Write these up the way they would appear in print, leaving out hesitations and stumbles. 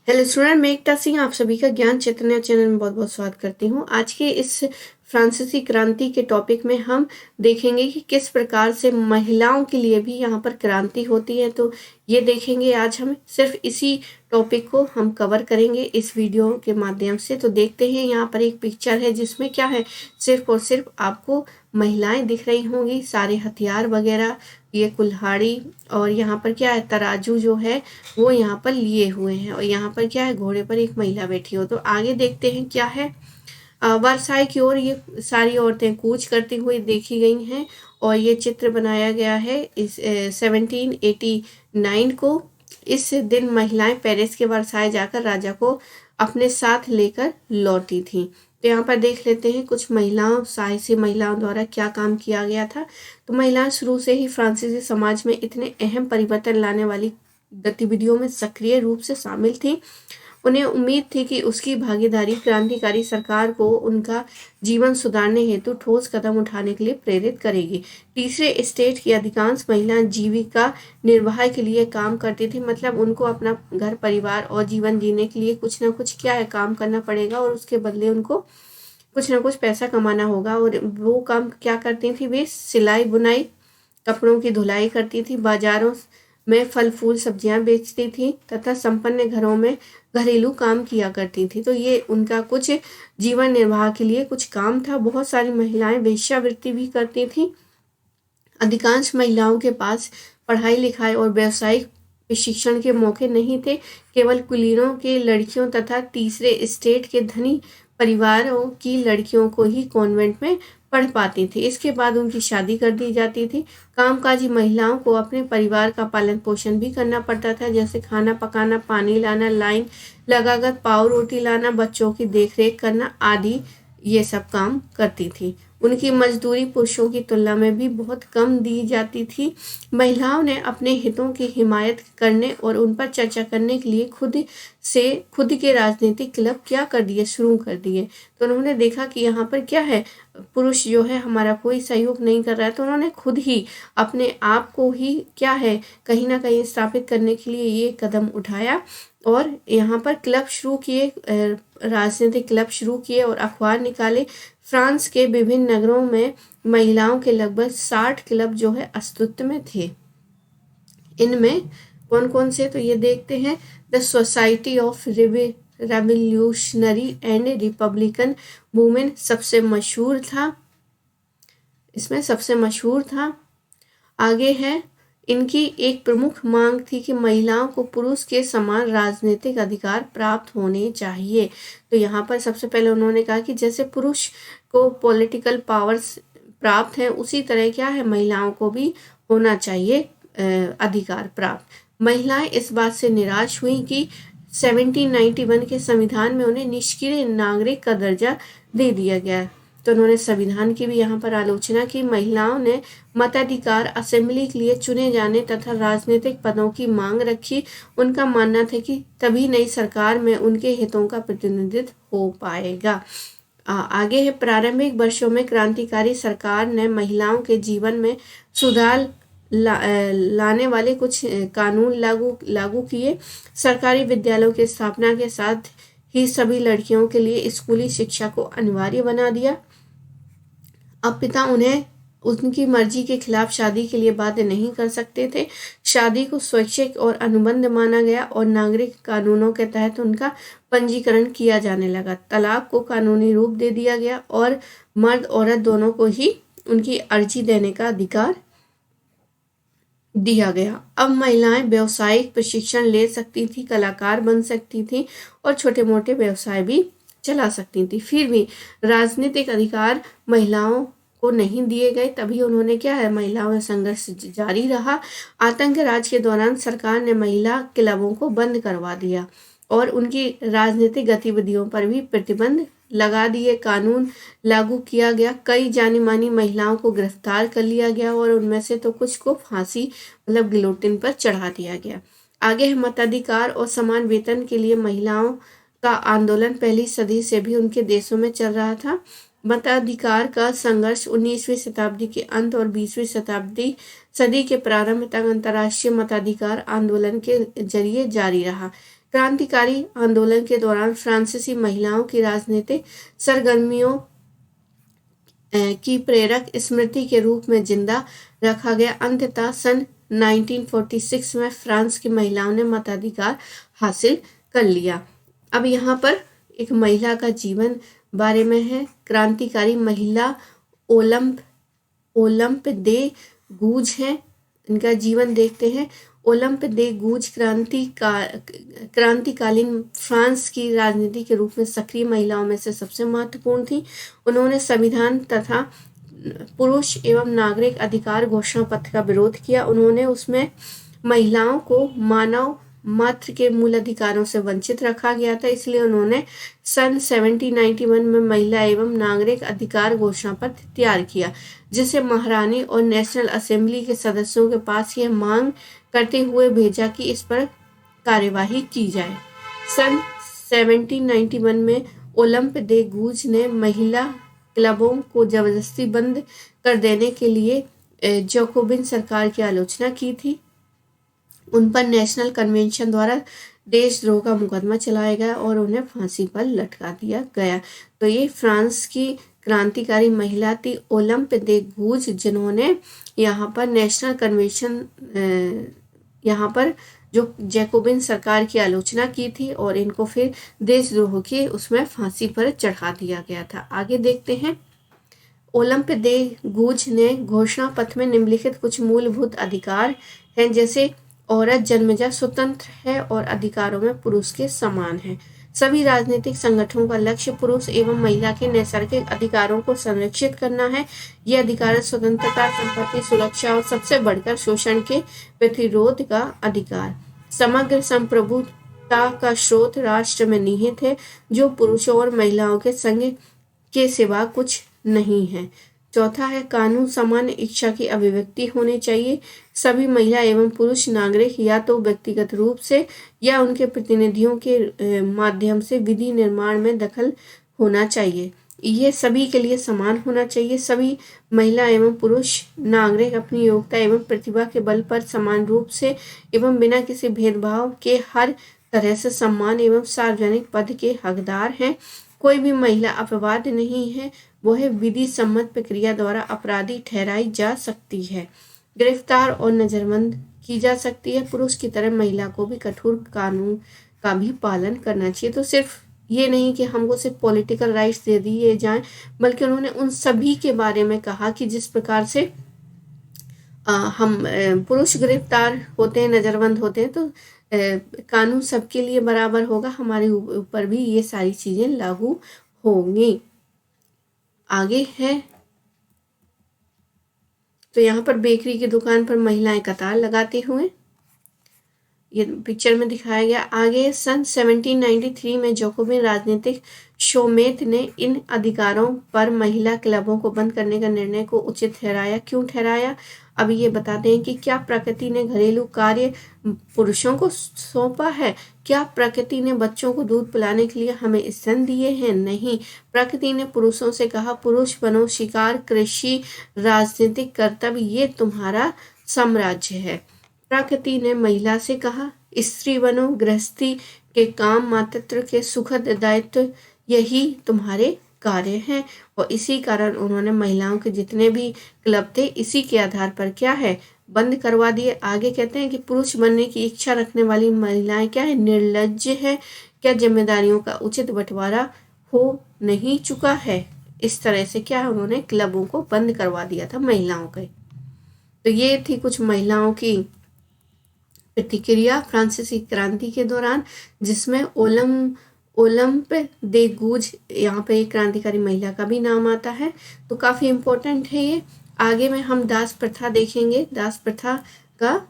Hello student, मैं एकता सिंह आप सभी का ज्ञान चैतन्य चैनल में बहुत बहुत स्वागत करती हूँ। आज के इस फ्रांसीसी क्रांति के टॉपिक में हम देखेंगे कि किस प्रकार से महिलाओं के लिए भी यहाँ पर क्रांति होती है। तो ये देखेंगे आज हम सिर्फ इसी टॉपिक को हम कवर करेंगे इस वीडियो के माध्यम से। तो देखते हैं, यहाँ पर एक पिक्चर है जिसमें क्या है, सिर्फ और सिर्फ आपको महिलाएं दिख रही होंगी, सारे हथियार वगैरह, ये कुल्हाड़ी, और यहाँ पर क्या है, तराजू जो है वो यहाँ पर लिए हुए हैं, और यहाँ पर क्या है, घोड़े पर एक महिला बैठी हो। तो आगे देखते हैं क्या है। वर्साई की ओर ये सारी औरतें कूच करती हुई देखी गई हैं, और ये चित्र बनाया गया है इस 1789 को। इस दिन महिलाएं पेरिस के वर्साई जाकर राजा को अपने साथ लेकर लौटी थी। तो यहाँ पर देख लेते हैं कुछ महिलाओं, साहसी महिलाओं द्वारा क्या काम किया गया था। तो महिलाएं शुरू से ही फ्रांसीसी समाज में इतने अहम परिवर्तन लाने वाली गतिविधियों में सक्रिय रूप से शामिल थी। उन्हें उम्मीद थी कि उसकी भागीदारी क्रांतिकारी सरकार को उनका जीवन सुधारने हेतु ठोस कदम उठाने के लिए प्रेरित करेगी। तीसरे स्टेट की अधिकांश महिलाएं जीविका निर्वाह के लिए काम करती थी, मतलब उनको अपना घर परिवार और जीवन जीने के लिए कुछ ना कुछ क्या है, काम करना पड़ेगा, और उसके बदले उनको कुछ ना कुछ पैसा कमाना होगा। और वो काम क्या करती थी, वे सिलाई बुनाई, कपड़ों की धुलाई करती थी, बाजारों में फल फूल सब्जियां बेचती थी, तथा संपन्न घरों में घरेलू काम किया करती थी। तो ये उनका कुछ जीवन निर्वाह के लिए कुछ काम था। बहुत सारी महिलाएं वेश्यावृत्ति भी करती थी। अधिकांश महिलाओं के पास पढ़ाई लिखाई और व्यावसायिक प्रशिक्षण के मौके नहीं थे। केवल कुलीनों के लड़कियों तथा तीसरे स्टेट के धनी परिवारों की लड़कियों को ही कॉन्वेंट में पढ़ पाती थी। इसके बाद उनकी शादी कर दी जाती थी। कामकाजी महिलाओं को अपने परिवार का पालन पोषण भी करना पड़ता था, जैसे खाना पकाना, पानी लाना, लाइन लगाकर पाव रोटी लाना, बच्चों की देखरेख करना आदि ये सब काम करती थी। उनकी मजदूरी पुरुषों की तुलना में भी बहुत कम दी जाती थी। महिलाओं ने अपने हितों की हिमायत करने और उन पर चर्चा करने के लिए खुद के राजनीतिक क्लब क्या कर दिए, शुरू कर दिए। तो उन्होंने देखा कि यहाँ पर क्या है, पुरुष जो है हमारा कोई सहयोग नहीं कर रहा है, तो उन्होंने खुद ही अपने आप को ही क्या है, कहीं ना कहीं स्थापित करने के लिए ये कदम उठाया, और यहाँ पर क्लब शुरू किए, राजनीतिक क्लब शुरू किए और अखबार निकाले। फ्रांस के विभिन्न नगरों में महिलाओं के लगभग 60 क्लब जो है अस्तित्व में थे। इनमें कौन कौन से, तो ये देखते हैं। The society of revolutionary and Republican women सबसे मशहूर था, इसमें सबसे मशहूर था। आगे है, इनकी एक प्रमुख मांग थी कि महिलाओं को पुरुष के समान राजनीतिक अधिकार प्राप्त होने चाहिए। तो यहाँ पर सबसे पहले उन्होंने कहा कि जैसे पुरुष को पॉलिटिकल पावर्स प्राप्त है, उसी तरह क्या है, महिलाओं को भी होना चाहिए अधिकार प्राप्त। महिलाएं इस बात से निराश हुई कि 1791 के संविधान में उन्हें निष्क्रिय नागरिक का दर्जा दे दिया गया। तो उन्होंने संविधान की भी यहाँ पर आलोचना की। महिलाओं ने मताधिकार, असेंबली के लिए चुने जाने तथा राजनीतिक पदों की मांग रखी। उनका मानना था कि तभी नई सरकार में उनके हितों का प्रतिनिधित्व हो पाएगा। आगे है, प्रारंभिक वर्षों में क्रांतिकारी सरकार ने महिलाओं के जीवन में सुधार लाने वाले कुछ कानून लागू किए। सरकारी विद्यालयों की स्थापना के साथ ही सभी लड़कियों के लिए स्कूली शिक्षा को अनिवार्य बना दिया। अब पिता उन्हें उनकी मर्जी के खिलाफ शादी के लिए बाध्य नहीं कर सकते थे। शादी को स्वैच्छिक और अनुबंध माना गया, और नागरिक कानूनों के तहत उनका पंजीकरण किया जाने लगा। तलाक को कानूनी रूप दे दिया गया, और मर्द औरत दोनों को ही उनकी अर्जी देने का अधिकार दिया गया। अब महिलाएं व्यवसायिक प्रशिक्षण ले सकती थी, कलाकार बन सकती थी, और छोटे मोटे व्यवसाय भी चला सकती थी। फिर भी राजनीतिक अधिकार महिलाओं को नहीं दिए गए। तभी उन्होंने क्या है, महिलाओं का संघर्ष जारी रहा। आतंक राज के दौरान सरकार ने महिला क्लबों को बंद करवा दिया, और उनकी राजनीतिक गतिविधियों पर भी प्रतिबंध लगा दिए। कानून लागू किया गया। कई जानी मानी महिलाओं को गिरफ्तार कर लिया गया, और उनमें से तो कुछ को फांसी मतलब गिलोटिन पर चढ़ा दिया गया। आगे है, मताधिकार और समान वेतन के लिए महिलाओं का आंदोलन पहली सदी से भी उनके देशों में चल रहा था। मताधिकार का संघर्ष 19वीं शताब्दी के अंत और 20वीं सदी के प्रारंभ तक अंतर्राष्ट्रीय मताधिकार आंदोलन के जरिए जारी रहा। क्रांतिकारी आंदोलन के दौरान फ्रांसीसी महिलाओं की राजनीतिक सरगर्मियों की प्रेरक स्मृति के रूप में जिंदा रखा गया। अंततः सन 1946 में फ्रांस की महिलाओं ने मताधिकार हासिल कर लिया। अब यहाँ पर एक महिला का जीवन बारे में है। क्रांतिकारी महिला ओलंप दे गूज है, इनका जीवन देखते हैं। ओलंप दे गूज क्रांतिकालीन फ्रांस की राजनीति के रूप में सक्रिय महिलाओं में से सबसे महत्वपूर्ण थी। उन्होंने संविधान तथा पुरुष एवं नागरिक अधिकार घोषणा पत्र का विरोध किया। उन्होंने उसमें महिलाओं को मानव मात्र के मूल अधिकारों से वंचित रखा गया था, इसलिए उन्होंने सन 1791 में महिला एवं नागरिक अधिकार घोषणा पत्र तैयार किया, जिसे महारानी और नेशनल असेंबली के सदस्यों के पास यह मांग करते हुए भेजा कि इस पर कार्यवाही की जाए। सन 1791 में ओलंप दे गूज ने महिला क्लबों को जबरदस्ती बंद कर देने के लिए जैकोबिन सरकार की आलोचना की थी। उन पर नेशनल कन्वेंशन द्वारा देशद्रोह का मुकदमा चलाया गया और उन्हें फांसी पर लटका दिया गया। तो ये फ्रांस की क्रांतिकारी महिला थी ओलंप दे गूज, जिन्होंने यहाँ पर नेशनल कन्वेंशन यहाँ पर जो जैकोबिन सरकार की आलोचना की थी और इनको फिर देशद्रोह की उसमें फांसी पर चढ़ा दिया गया था। आगे देखते हैं। ओलंप दे गूज ने घोषणा पत्र में निम्नलिखित कुछ मूलभूत अधिकार हैं, जैसे औरत जन्मजात स्वतंत्र है और अधिकारों में पुरुष के समान है। सभी राजनीतिक संगठनों का लक्ष्य पुरुष एवं महिला के नैसर्गिक अधिकारों को संरक्षित करना है। ये अधिकार स्वतंत्रता, संपत्ति, सुरक्षा और सबसे बढ़कर शोषण के प्रतिरोध का अधिकार। समग्र संप्रभुता का स्रोत राष्ट्र में निहित है, जो पुरुषों और महिलाओं के संग के सिवा कुछ नहीं है। चौथा है कानून समान इच्छा की अभिव्यक्ति होनी चाहिए। सभी महिला एवं पुरुष नागरिक या तो व्यक्तिगत रूप से या उनके प्रतिनिधियों के माध्यम से विधि निर्माण में दखल होना चाहिए। ये सभी के लिए समान होना चाहिए। सभी महिला एवं पुरुष नागरिक अपनी योग्यता एवं प्रतिभा के बल पर समान रूप से एवं बिना किसी भेदभाव के हर तरह से सम्मान एवं सार्वजनिक पद के हकदार हैं। कोई भी महिला अपवाद नहीं है, वह विधि सम्मत प्रक्रिया द्वारा अपराधी ठहराई जा सकती है, गिरफ्तार और नजरबंद की जा सकती है। पुरुष की तरह महिला को भी कठोर कानून का भी पालन करना चाहिए। तो सिर्फ ये नहीं कि हमको सिर्फ पॉलिटिकल राइट्स दे दिए जाएं, बल्कि उन्होंने उन सभी के बारे में कहा कि जिस प्रकार से हम पुरुष गिरफ्तार होते हैं, नजरबंद होते हैं, तो कानून सबके लिए बराबर होगा, हमारे ऊपर भी ये सारी चीजें लागू होंगी। आगे है तो यहाँ पर बेकरी की दुकान पर महिलाएं कतार लगाते हुए ये पिक्चर में दिखाया गया। आगे सन 1793 में जैकोबिन राजनीतिक शोमेत ने इन अधिकारों पर महिला क्लबों को बंद करने का निर्णय को उचित ठहराया। क्यों ठहराया? अब ये बताते हैं कि क्या प्रकृति ने घरेलू कार्य पुरुषों को सौंपा है? क्या प्रकृति ने बच्चों को दूध पिलाने के लिए हमें स्तन दिए हैं? नहीं। प्रकृति ने पुरुषों से कहा, पुरुष बनो, शिकार, कृषि, राजनीतिक कर्तव्य ये तुम्हारा साम्राज्य है। प्रकृति ने महिला से कहा, स्त्री बनो, गृहस्थी के काम, मातृत्व के सुखद दायित्व यही तुम्हारे कार्य हैं। और इसी कारण उन्होंने महिलाओं के जितने भी क्लब थे इसी के आधार पर क्या है, बंद करवा दिए। आगे कहते हैं कि पुरुष बनने की इच्छा रखने वाली महिलाएं क्या है, निर्लज्ज है। क्या जिम्मेदारियों का उचित बंटवारा हो नहीं चुका है? इस तरह से क्या है, उन्होंने क्लबों को बंद करवा दिया था महिलाओं के। तो ये थी कुछ महिलाओं की प्रतिक्रिया फ्रांसीसी क्रांति के दौरान, जिसमें ओलंप दे गूज यहाँ पे एक क्रांतिकारी महिला का भी नाम आता है। तो काफ़ी इम्पोर्टेंट है ये। आगे में हम दास प्रथा देखेंगे, दास प्रथा का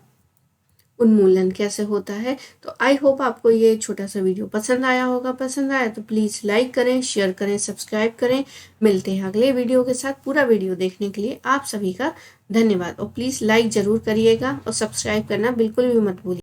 उन्मूलन कैसे होता है। तो आई होप आपको ये छोटा सा वीडियो पसंद आया होगा। पसंद आया तो प्लीज़ लाइक करें, शेयर करें, सब्सक्राइब करें। मिलते हैं अगले वीडियो के साथ। पूरा वीडियो देखने के लिए आप सभी का धन्यवाद। और प्लीज़ लाइक ज़रूर करिएगा और सब्सक्राइब करना बिल्कुल भी मत भूलिए।